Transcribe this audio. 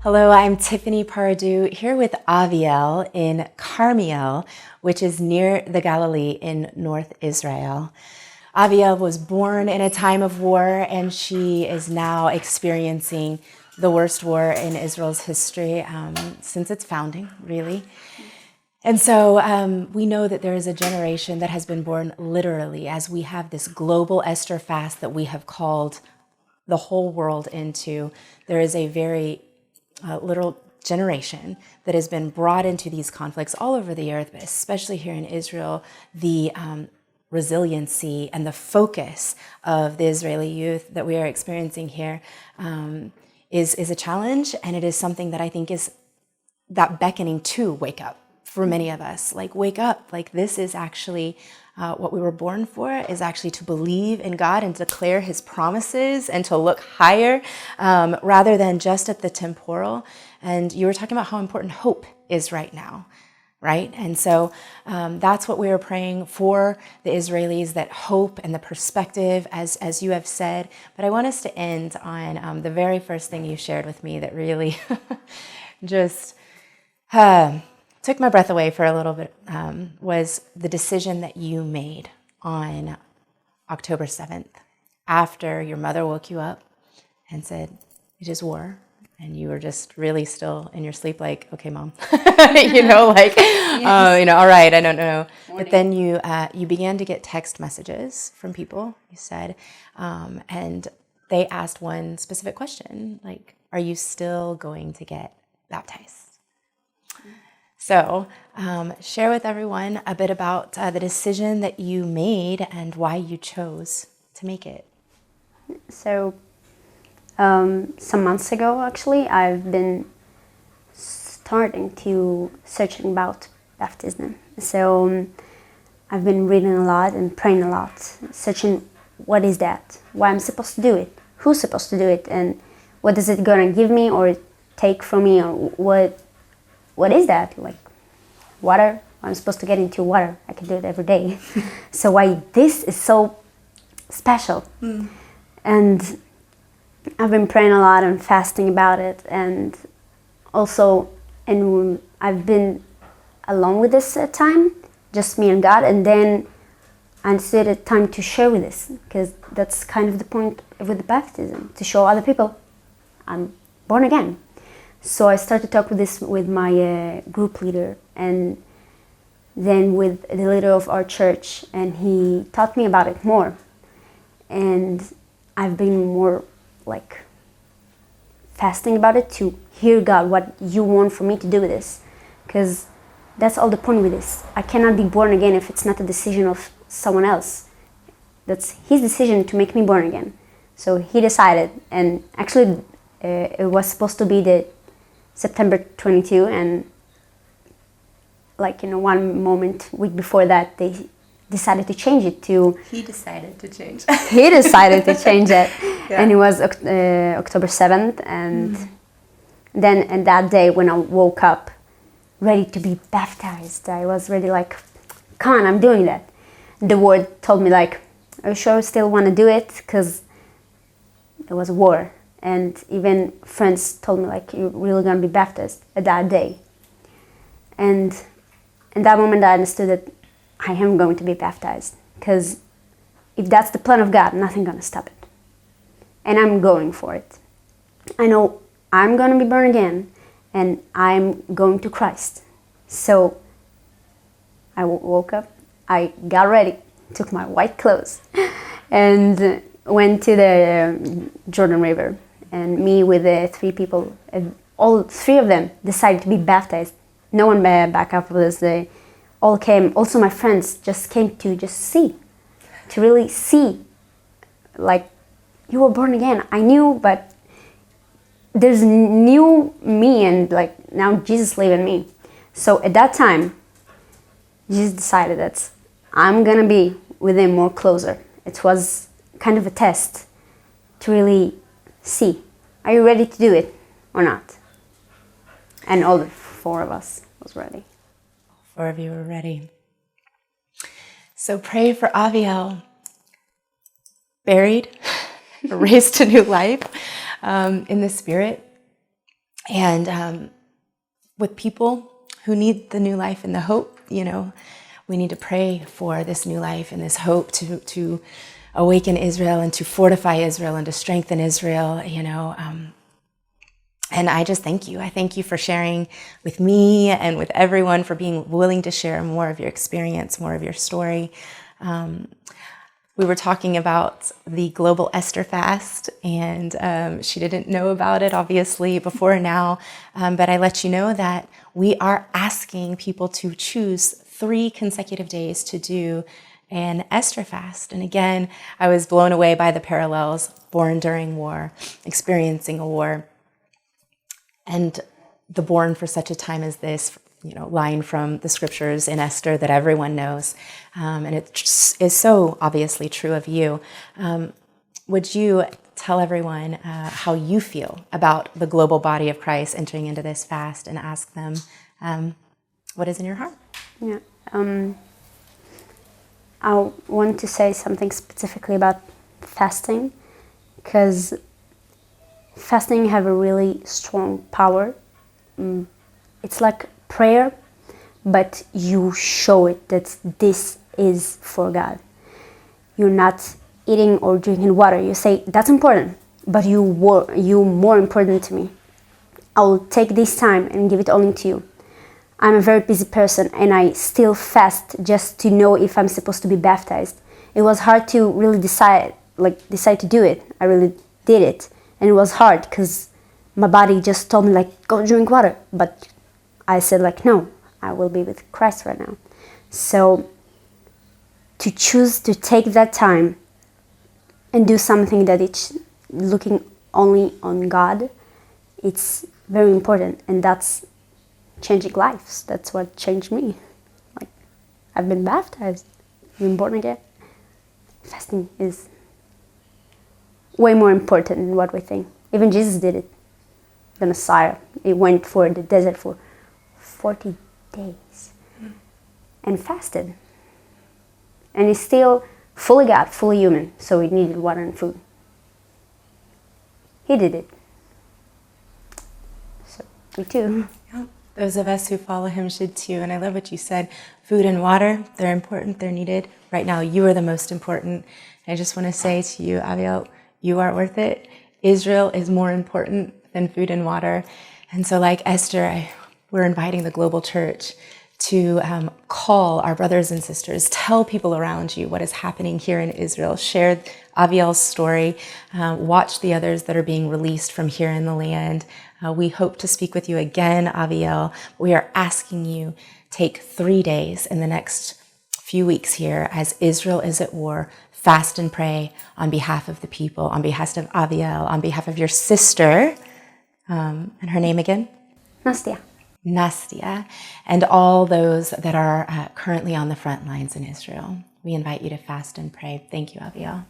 Hello, I'm Tiffany Paradu here with Aviel in Carmel, which is near the Galilee in North Israel. Aviel was born in a time of war, and she is now experiencing the worst war in Israel's history since its founding, really. And so we know that there is a generation that has been born literally as we have this global Esther fast that we have called the whole world into. There is a very literal generation that has been brought into these conflicts all over the earth, but especially here in Israel. The resiliency and the focus of the Israeli youth that we are experiencing here is a challenge, and it is something that I think is that beckoning to wake up for many of us. Like, wake up, like this is actually what we were born for, is actually to believe in God and declare his promises and to look higher rather than just at the temporal. And you were talking about how important hope is right now, right? And so that's what we were praying for the Israelis, that hope and the perspective, as you have said. But I want us to end on the very first thing you shared with me that really just took my breath away for a little bit, was the decision that you made on October 7th, after your mother woke you up and said, it is war. And you were just really still in your sleep, like, okay, Mom, all right, I don't know. Morning. But then you began to get text messages from people, you said, and they asked one specific question, like, are you still going to get baptized? So share with everyone a bit about the decision that you made and why you chose to make it. So some months ago, actually, I've been starting to searching about baptism. So I've been reading a lot and praying a lot, searching what is that, why I'm supposed to do it, who's supposed to do it, and what is it going to give me or take from me, or what is that? Like water? I'm supposed to get into water. I can do it every day. So why this is so special? And I've been praying a lot and fasting about it, and also, and I've been alone with this time, just me and God, and then I decided it's time to share with this, because that's kind of the point with the baptism, to show other people I'm born again. So I started to talk with my group leader, and then with the leader of our church, and he taught me about it more. And I've been more like fasting about it to hear God, what you want for me to do with this, because that's all the point with this. I cannot be born again if it's not a decision of someone else. That's his decision to make me born again. So he decided, and actually it was supposed to be the September 22, and one week before that, they decided to change it to... He decided to change. He decided to change it. Yeah. And it was October 7th, and then and that day when I woke up, ready to be baptized, I was ready like, come on, I'm doing that. The word told me like, are you sure you still want to do it? Because it was war. And even friends told me, like, you're really going to be baptized at that day. And in that moment, I understood that I am going to be baptized. Because if that's the plan of God, nothing's going to stop it. And I'm going for it. I know I'm going to be born again, and I'm going to Christ. So I woke up, I got ready, took my white clothes, and went to the Jordan River. And me with the three people, all three of them decided to be baptized. No one back up with us. They all came. Also, my friends just came to just see, to really see, like, you were born again. I knew, but there's new me, and like now Jesus lives in me. So at that time, Jesus decided that I'm gonna be with him more closer. It was kind of a test to really see, are you ready to do it or not? And all the four of us was ready. All four of you were ready. So pray for Aviel, buried, raised to new life in the Spirit, And with people who need the new life and the hope, we need to pray for this new life and this hope to awaken Israel and to fortify Israel and to strengthen Israel, and I just thank you. I thank you for sharing with me and with everyone, for being willing to share more of your experience, more of your story. We were talking about the global Esther fast, and she didn't know about it, obviously, before now. But I let you know that we are asking people to choose 3 consecutive days to do an Esther fast. And again, I was blown away by the parallels: born during war, experiencing a war, and the born for such a time as this, line from the scriptures in Esther that everyone knows. And it is so obviously true of you. Would you tell everyone how you feel about the global body of Christ entering into this fast, and ask them what is in your heart? Yeah. I want to say something specifically about fasting, because fasting have a really strong power. It's like prayer, but you show it that this is for God. You're not eating or drinking water. You say, that's important, but you more important to me. I will take this time and give it only to you. I'm a very busy person, and I still fast just to know if I'm supposed to be baptized. It was hard to really decide to do it. I really did it. And it was hard because my body just told me, go drink water. But I said, no, I will be with Christ right now. So to choose to take that time and do something that it's looking only on God, it's very important. And that's changing lives. That's what changed me. I've been baptized, I've been born again. Fasting is way more important than what we think. Even Jesus did it. The Messiah, he went for the desert for 40 days and fasted. And he's still fully God, fully human, so he needed water and food. He did it. So me too. Yeah. Those of us who follow him should too. And I love what you said. Food and water, they're important, they're needed. Right now, you are the most important. I just want to say to you, Aviel, you are worth it. Israel is more important than food and water. And so like Esther, we're inviting the global church to call our brothers and sisters, tell people around you what is happening here in Israel, share Aviel's story, watch the others that are being released from here in the land. We hope to speak with you again, Aviel. We are asking you, take 3 days in the next few weeks here as Israel is at war. Fast and pray on behalf of the people, on behalf of Aviel, on behalf of your sister, and her name again? Nastia, and all those that are currently on the front lines in Israel. We invite you to fast and pray. Thank you, Aviel.